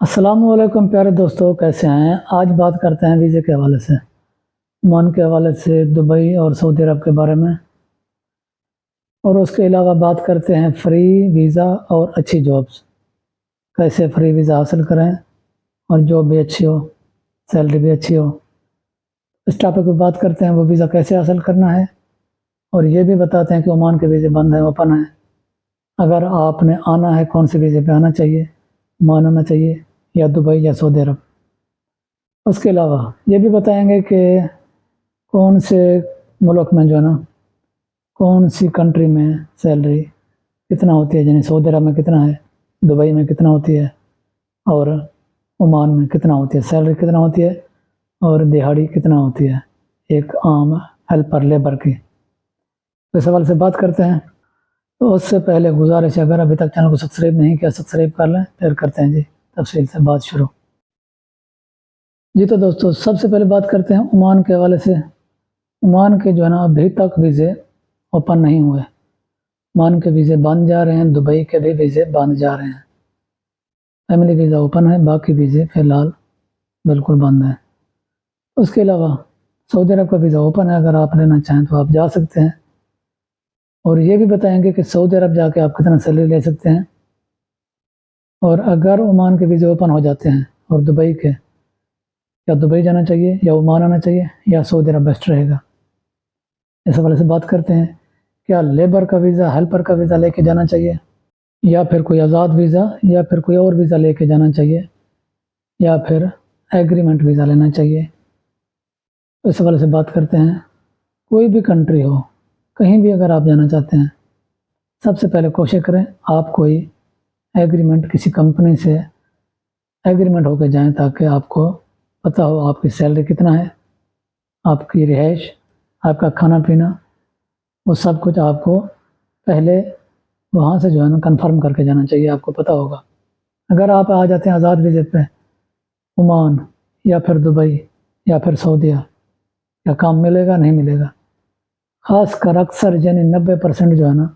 السلام علیکم پیارے دوستو، کیسے ہیں؟ آج بات کرتے ہیں ویزے کے حوالے سے، عمان کے حوالے سے، دبئی اور سعودی عرب کے بارے میں، اور اس کے علاوہ بات کرتے ہیں فری ویزا اور اچھی جابس، کیسے فری ویزا حاصل کریں اور جاب بھی اچھی ہو، سیلری بھی اچھی ہو۔ اس ٹاپک پہ بات کرتے ہیں وہ ویزا کیسے حاصل کرنا ہے، اور یہ بھی بتاتے ہیں کہ عمان کے ویزے بند ہیں اوپن ہیں۔ اگر آپ نے آنا ہے کون سے ویزے پہ آنا چاہیے، عمان آنا چاہیے یا دبئی یا سعودی عرب۔ اس کے علاوہ یہ بھی بتائیں گے کہ کون سے ملک میں جو ہے نا، کون سی کنٹری میں سیلری کتنا ہوتی ہے، یعنی سعودی عرب میں کتنا ہے، دبئی میں کتنا ہوتی ہے، اور عمان میں کتنا ہوتی ہے، سیلری کتنا ہوتی ہے اور دہاڑی کتنا ہوتی ہے ایک عام ہیلپر لیبر کی۔ اس حوالے سے بات کرتے ہیں۔ تو اس سے پہلے گزارش ہے، اگر ابھی تک چینل کو سبسکرائب نہیں کیا، سبسکرائب کر لیں، پھر کرتے ہیں جی تفصیل سے بات شروع۔ جی تو دوستو، سب سے پہلے بات کرتے ہیں عمان کے حوالے سے۔ عمان کے جو ہے نا ابھی تک ویزے اوپن نہیں ہوئے، عمان کے ویزے بند جا رہے ہیں، دبئی کے بھی ویزے بند جا رہے ہیں۔ فیملی ویزا اوپن ہے، باقی ویزے فی الحال بالکل بند ہیں۔ اس کے علاوہ سعودی عرب کا ویزا اوپن ہے، اگر آپ لینا چاہیں تو آپ جا سکتے ہیں، اور یہ بھی بتائیں گے کہ سعودی عرب جا کے آپ کتنا سیلری لے سکتے ہیں، اور اگر عمان کے ویزے اوپن ہو جاتے ہیں اور دبئی کے، یا دبئی جانا چاہیے یا عمان آنا چاہیے یا سعودی عرب بیسٹ رہے گا۔ اس حوالے سے بات کرتے ہیں، کیا لیبر کا ویزا، ہیلپر کا ویزا لے کے جانا چاہیے، یا پھر کوئی آزاد ویزا، یا پھر کوئی اور ویزا لے کے جانا چاہیے، یا پھر ایگریمنٹ ویزا لینا چاہیے۔ اس حوالے سے بات کرتے ہیں۔ کوئی بھی کنٹری ہو، کہیں بھی اگر آپ جانا چاہتے ہیں، سب سے پہلے کوشش کریں آپ کوئی ایگریمنٹ کسی کمپنی سے ایگریمنٹ ہو کے جائیں، تاکہ آپ کو پتہ ہو آپ کی سیلری کتنا ہے، آپ کی رہائش، آپ کا کھانا پینا، وہ سب کچھ آپ کو پہلے وہاں سے جو ہے نا کنفرم کر کے جانا چاہیے، آپ کو پتہ ہوگا۔ اگر آپ آ جاتے ہیں آزاد ویزے پہ عمان یا پھر دبئی یا پھر سعودیہ، کیا کام ملے گا؟ نہیں ملے گا۔ خاص کر اکثر یعنی 90% جو ہے نا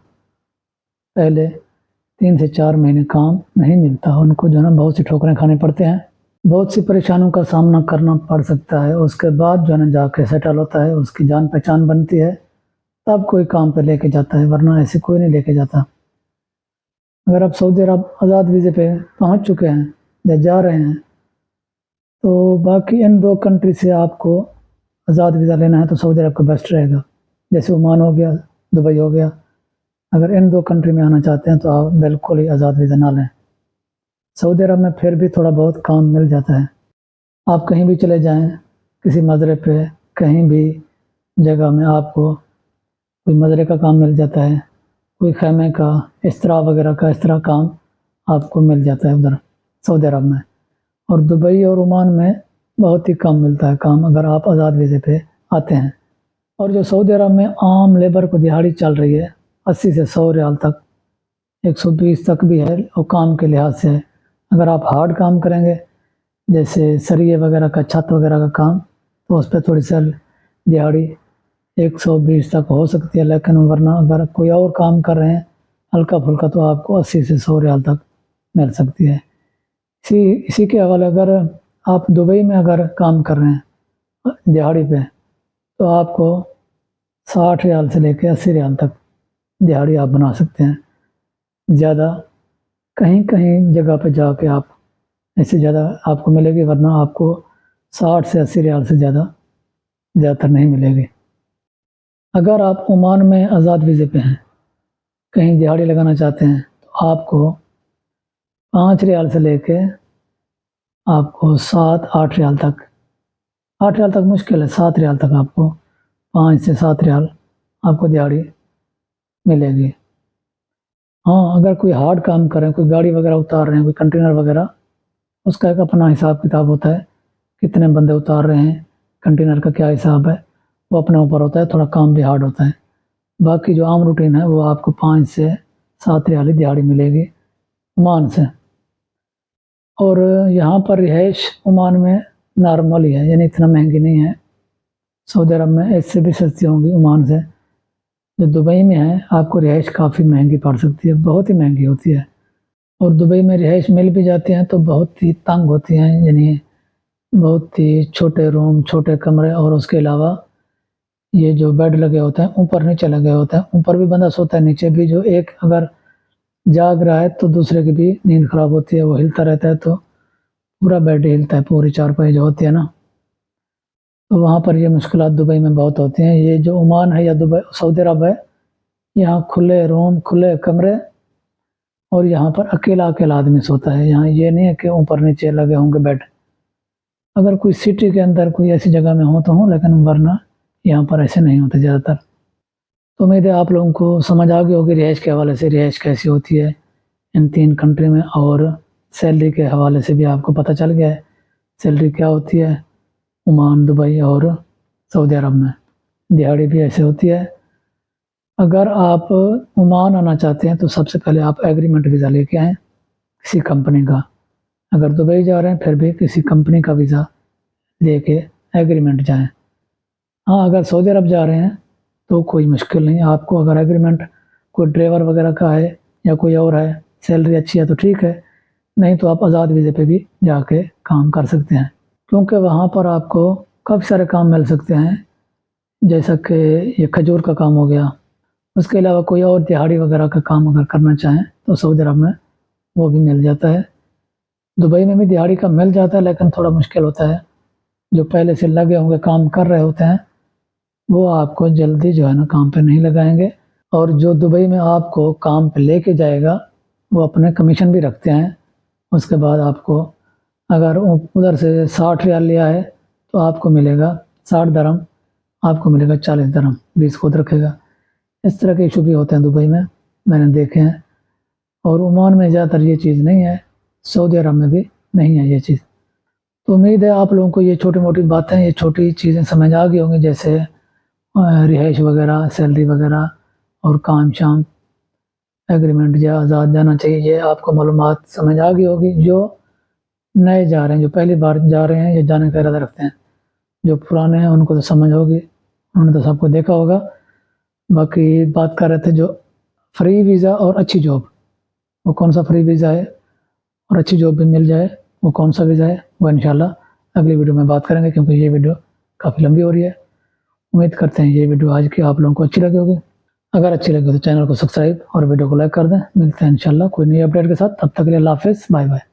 پہلے 3 سے 4 مہینے کام نہیں ملتا، ان کو جو ہے نا بہت سی ٹھوکریں کھانے پڑتے ہیں، بہت سی پریشانیوں کا سامنا کرنا پڑ سکتا ہے۔ اس کے بعد جو ہے نا جا کے سیٹل ہوتا ہے، اس کی جان پہچان بنتی ہے، تب کوئی کام پہ لے کے جاتا ہے، ورنہ ایسے کوئی نہیں لے کے جاتا۔ اگر آپ سعودی عرب آزاد ویزے پہ پہنچ چکے ہیں یا جا رہے ہیں، تو باقی ان 2 کنٹری سے آپ کو آزاد ویزا لینا ہے تو سعودی عرب کا بیسٹ رہے گا، جیسے عمان ہو گیا، دبئی ہو گیا۔ اگر ان 2 کنٹری میں آنا چاہتے ہیں تو آپ بالکل ہی آزاد ویزا نہ لیں۔ سعودی عرب میں پھر بھی تھوڑا بہت کام مل جاتا ہے، آپ کہیں بھی چلے جائیں، کسی مزرعے پہ، کہیں بھی جگہ میں آپ کو کوئی مزرعے کا کام مل جاتا ہے، کوئی خیمے کا، استرا وغیرہ کا، اس طرح کام آپ کو مل جاتا ہے ادھر سعودی عرب میں۔ اور دبئی اور عمان میں بہت ہی کم ملتا ہے کام اگر آپ آزاد ویزے پہ آتے ہیں۔ اور جو سعودی عرب میں عام لیبر کو دہاڑی چل رہی ہے 80 سے 100 ریال تک، 120 تک بھی ہے، وہ کام کے لحاظ سے ہے۔ اگر آپ ہارڈ کام کریں گے، جیسے سریے وغیرہ کا، چھت وغیرہ کا کام، تو اس پہ تھوڑی سی دہاڑی 120 تک ہو سکتی ہے، لیکن ورنہ اگر کوئی اور کام کر رہے ہیں ہلکا پھلکا تو آپ کو 80 سے 100 ریال تک مل سکتی ہے۔ اسی کے حوالے اگر آپ دبئی میں اگر کام کر رہے ہیں دہاڑی پہ، تو آپ کو 60 ریال سے لے کے 80 ریال تک دہاڑی آپ بنا سکتے ہیں۔ زیادہ کہیں کہیں جگہ پہ جا کے آپ ایسے زیادہ آپ کو ملے گی، ورنہ آپ کو 60 سے 80 ریال سے زیادہ تر نہیں ملے گی۔ اگر آپ عمان میں آزاد ویزے پہ ہیں، کہیں دہاڑی لگانا چاہتے ہیں، تو آپ کو 5 ریال سے لے کے آپ کو 7-8 ریال تک، 8 ریال تک مشکل ہے، 7 ریال تک آپ کو، 5 سے 7 ریال آپ کو دہاڑی ملے گی۔ ہاں، اگر کوئی ہارڈ کام کر رہے ہیں، کوئی گاڑی وغیرہ اتار رہے ہیں، کوئی کنٹینر وغیرہ، اس کا ایک اپنا حساب کتاب ہوتا ہے، کتنے بندے اتار رہے ہیں، کنٹینر کا کیا حساب ہے، وہ اپنے اوپر ہوتا ہے، تھوڑا کام بھی ہارڈ ہوتا ہے۔ باقی جو عام روٹین ہے وہ آپ کو 5 سے 7 ریال دہاڑی ملے گی عمان سے۔ اور یہاں پر رہائش عمان میں نارمل ہی ہے، یعنی اتنا مہنگی نہیں ہے، سعودی عرب میں اس سے بھی سستی ہوں گی عمان سے۔ جو دبئی میں ہے آپ کو رہائش کافی مہنگی پڑ سکتی ہے، بہت ہی مہنگی ہوتی ہے۔ اور دبئی میں رہائش مل بھی جاتی ہیں تو بہت ہی تنگ ہوتی ہیں، یعنی بہت ہی چھوٹے روم، چھوٹے کمرے، اور اس کے علاوہ یہ جو بیڈ لگے ہوتے ہیں اوپر نیچے لگے ہوتے ہیں، اوپر بھی بندہ سوتا ہے، نیچے بھی جو ایک اگر جاگ رہا ہے تو دوسرے کی بھی نیند خراب ہوتی ہے، وہ ہلتا رہتا ہے تو پورا بیڈ ہلتا ہے، پوری چارپائی جو ہوتی ہے نا، تو وہاں پر یہ مشکلات دبئی میں بہت ہوتی ہیں۔ یہ جو عمان ہے یا دبئی سعودی عرب ہے، یہاں کھلے روم، کھلے کمرے، اور یہاں پر اکیلا اکیلا آدمی سوتا ہے۔ یہاں یہ نہیں ہے کہ اوپر نیچے لگے ہوں گے بیڈ، اگر کوئی سٹی کے اندر کوئی ایسی جگہ میں ہو تو ہوں، لیکن ورنہ یہاں پر ایسے نہیں ہوتے زیادہ تر۔ تو امید ہے آپ لوگوں کو سمجھ آ گئی ہوگی رہائش کے حوالے سے رہائش کیسی ہوتی ہے ان 3 کنٹری میں، اور سیلری کے حوالے سے بھی آپ کو پتہ چل گیا ہے سیلری کیا ہوتی ہے عمان، دبئی اور سعودی عرب میں۔ دہاڑی بھی ایسے ہوتی ہے۔ اگر آپ عمان آنا چاہتے ہیں تو سب سے پہلے آپ ایگریمنٹ ویزا لے کے آئیں کسی کمپنی کا، اگر دبئی جا رہے ہیں پھر بھی کسی کمپنی کا ویزا لے کے ایگریمنٹ جائیں۔ ہاں، اگر سعودی عرب جا رہے ہیں تو کوئی مشکل نہیں، آپ کو اگر ایگریمنٹ کوئی ڈرائیور وغیرہ کا ہے یا کوئی اور ہے، سیلری اچھی ہے تو ٹھیک ہے، نہیں تو آپ آزاد ویزے پہ بھی جا کے کام کر سکتے ہیں، کیونکہ وہاں پر آپ کو کافی سارے کام مل سکتے ہیں، جیسا کہ یہ کھجور کا کام ہو گیا، اس کے علاوہ کوئی اور دہاڑی وغیرہ کا کام اگر کرنا چاہیں تو سعودی عرب میں وہ بھی مل جاتا ہے۔ دبئی میں بھی دہاڑی کا مل جاتا ہے، لیکن تھوڑا مشکل ہوتا ہے، جو پہلے سے لگے ہوں گے کام کر رہے ہوتے ہیں وہ آپ کو جلدی جو ہے نا کام پہ نہیں لگائیں گے، اور جو دبئی میں آپ کو کام پہ لے کے جائے گا وہ اپنے کمیشن بھی رکھتے ہیں۔ اس کے بعد آپ کو اگر ادھر سے 60 ریال لیا ہے تو آپ کو ملے گا 60 درہم، آپ کو ملے گا 40 درہم، 20 خود رکھے گا۔ اس طرح کے ایشو بھی ہوتے ہیں دبئی میں نے دیکھے ہیں، اور عمان میں زیادہ تر یہ چیز نہیں ہے، سعودی عرب میں بھی نہیں ہے یہ چیز۔ تو امید ہے آپ لوگوں کو یہ چھوٹی موٹی باتیں، یہ چھوٹی چیزیں سمجھ آ گئی ہوں گی، جیسے رہائش وغیرہ، سیلری وغیرہ، اور کام شام، ایگریمنٹ یا آزاد جانا چاہیے، یہ آپ کو معلومات سمجھ آ گئی ہوگی۔ جو نئے جا رہے ہیں، جو پہلی بار جا رہے ہیں یا جانے کا ارادہ رکھتے ہیں، جو پرانے ہیں ان کو تو سمجھ ہوگی، انہوں نے تو سب کو دیکھا ہوگا۔ باقی بات کر رہے تھے جو فری ویزا اور اچھی جاب، وہ کون سا فری ویزا ہے اور اچھی جاب بھی مل جائے وہ کون سا ویزا ہے، وہ انشاءاللہ اگلی ویڈیو میں بات کریں گے، کیونکہ یہ ویڈیو کافی لمبی ہو رہی ہے۔ امید کرتے ہیں یہ ویڈیو آج کی آپ لوگوں کو اچھی لگی ہوگی، اگر اچھی لگی تو چینل کو سبسکرائب اور ویڈیو کو لائک کر دیں۔ ملتے ہیں انشاءاللہ کوئی نئی اپڈیٹ کے ساتھ، تب تک کے لیے اللہ حافظ، بائے بائے۔